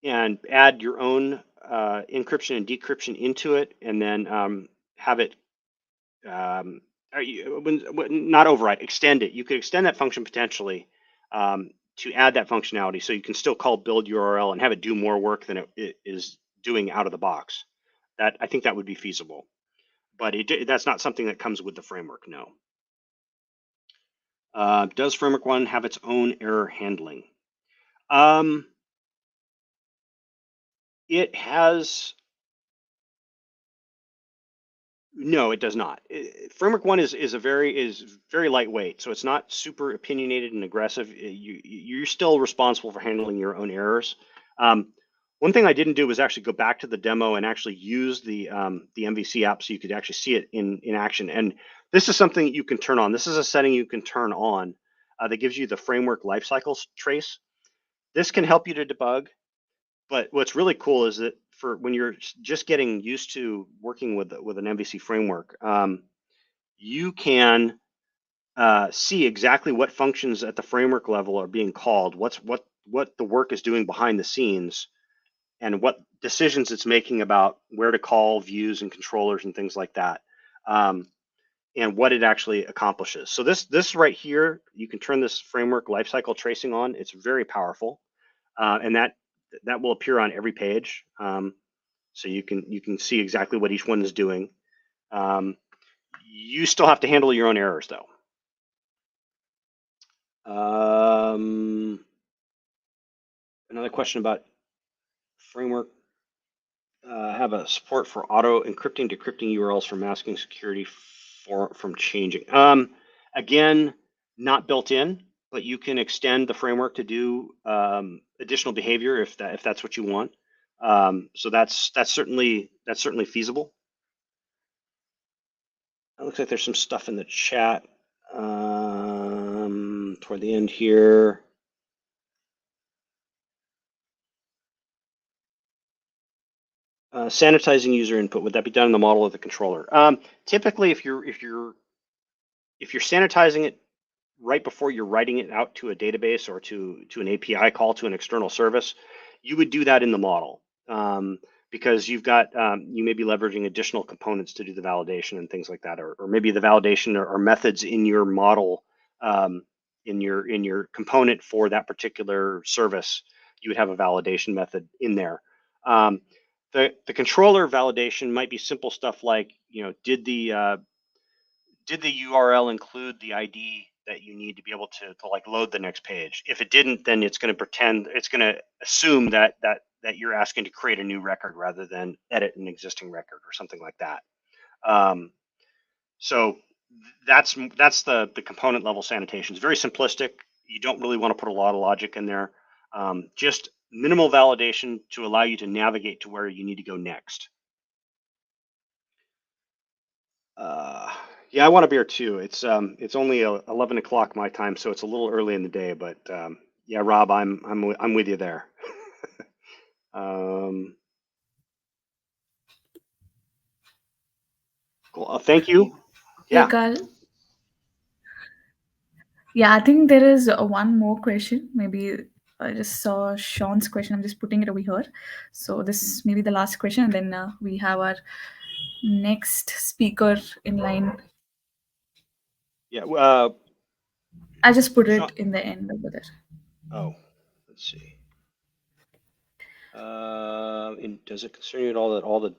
and add your own encryption and decryption into it, and then have it not override, extend it. You could extend that function potentially to add that functionality, so you can still call build URL and have it do more work than it is doing out of the box. That I think that would be feasible, but that's not something that comes with the framework. No. Does Framework One have its own error handling? It has. No, it does not. Framework One is very lightweight, so it's not super opinionated and aggressive. You're still responsible for handling your own errors. One thing I didn't do was actually go back to the demo and actually use the MVC app so you could actually see it in action. And this is something that you can turn on. This is a setting you can turn on that gives you the framework lifecycle trace. This can help you to debug. But what's really cool is that for when you're just getting used to working with an MVC framework, you can see exactly what functions at the framework level are being called, what the work is doing behind the scenes, and what decisions it's making about where to call views and controllers and things like that. and what it actually accomplishes. So this right here, you can turn this framework lifecycle tracing on. It's very powerful, and that will appear on every page. So you can see exactly what each one is doing. You still have to handle your own errors, though. Another question about framework. Have a support for auto encrypting, decrypting URLs for masking security from changing. Again, not built in, but you can extend the framework to do additional behavior if that's what you want. So that's certainly feasible. It looks like there's some stuff in the chat toward the end here. Sanitizing user input, would that be done in the model of the controller? Typically, if you're sanitizing it right before you're writing it out to a database or to an API call to an external service, you would do that in the model, because you've got you may be leveraging additional components to do the validation and things like that, or maybe the validation or methods in your model, in your component for that particular service. You would have a validation method in there. The controller validation might be simple stuff like, did the URL include the ID that you need to be able to like load the next page? If it didn't, then it's going to assume that you're asking to create a new record rather than edit an existing record or something like that. So that's the component level sanitation. It's very simplistic. You don't really want to put a lot of logic in there. Just minimal validation to allow you to navigate to where you need to go next. Yeah, I want a beer too. It's only 11 o'clock my time, so it's a little early in the day. But yeah, Rob, I'm with you there. Cool. Thank you. Hey, Carl. Yeah, I think there is one more question. Maybe I just saw Sean's question. I'm just putting it over here. So this may be the last question, and then we have our next speaker in line. Yeah. I just put it in the end over there. Oh, let's see. Does it concern you at all that all the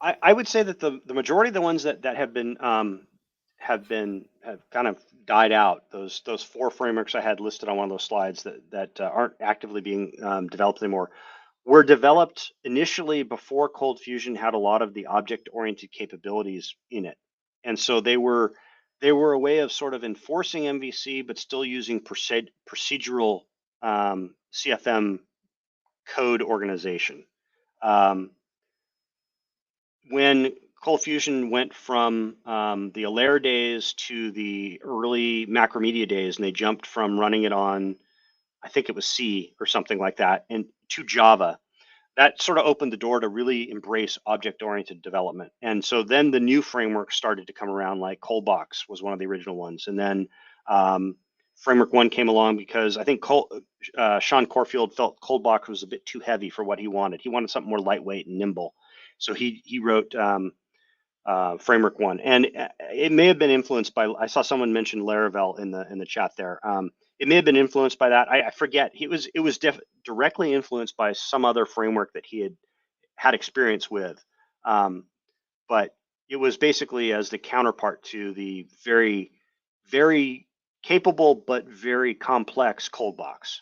I would say that the majority of the ones that have kind of died out. Those 4 frameworks I had listed on one of those slides that aren't actively being developed anymore were developed initially before ColdFusion had a lot of the object-oriented capabilities in it, and so they were a way of sort of enforcing MVC but still using procedural CFM code organization. When ColdFusion went from the Alaire days to the early Macromedia days, and they jumped from running it on, I think it was C or something like that, and to Java, that sort of opened the door to really embrace object-oriented development. And so then the new frameworks started to come around, like ColdBox was one of the original ones. And then Framework 1 came along because I think Sean Corfield felt ColdBox was a bit too heavy for what he wanted. He wanted something more lightweight and nimble. So he wrote Framework 1, and it may have been influenced by. I saw someone mention Laravel in the chat there. It may have been influenced by that. I forget. It was directly influenced by some other framework that he had experience with, but it was basically as the counterpart to the very, very capable but very complex ColdBox,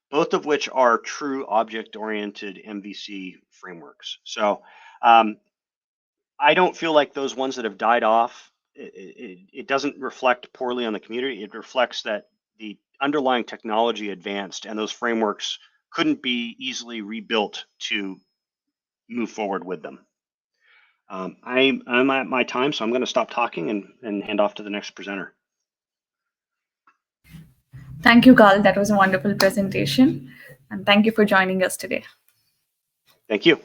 both of which are true object-oriented MVC frameworks. So I don't feel like those ones that have died off, it doesn't reflect poorly on the community. It reflects that the underlying technology advanced and those frameworks couldn't be easily rebuilt to move forward with them. I'm at my time, so I'm going to stop talking and hand off to the next presenter. Thank you, Carl. That was a wonderful presentation. And thank you for joining us today. Thank you.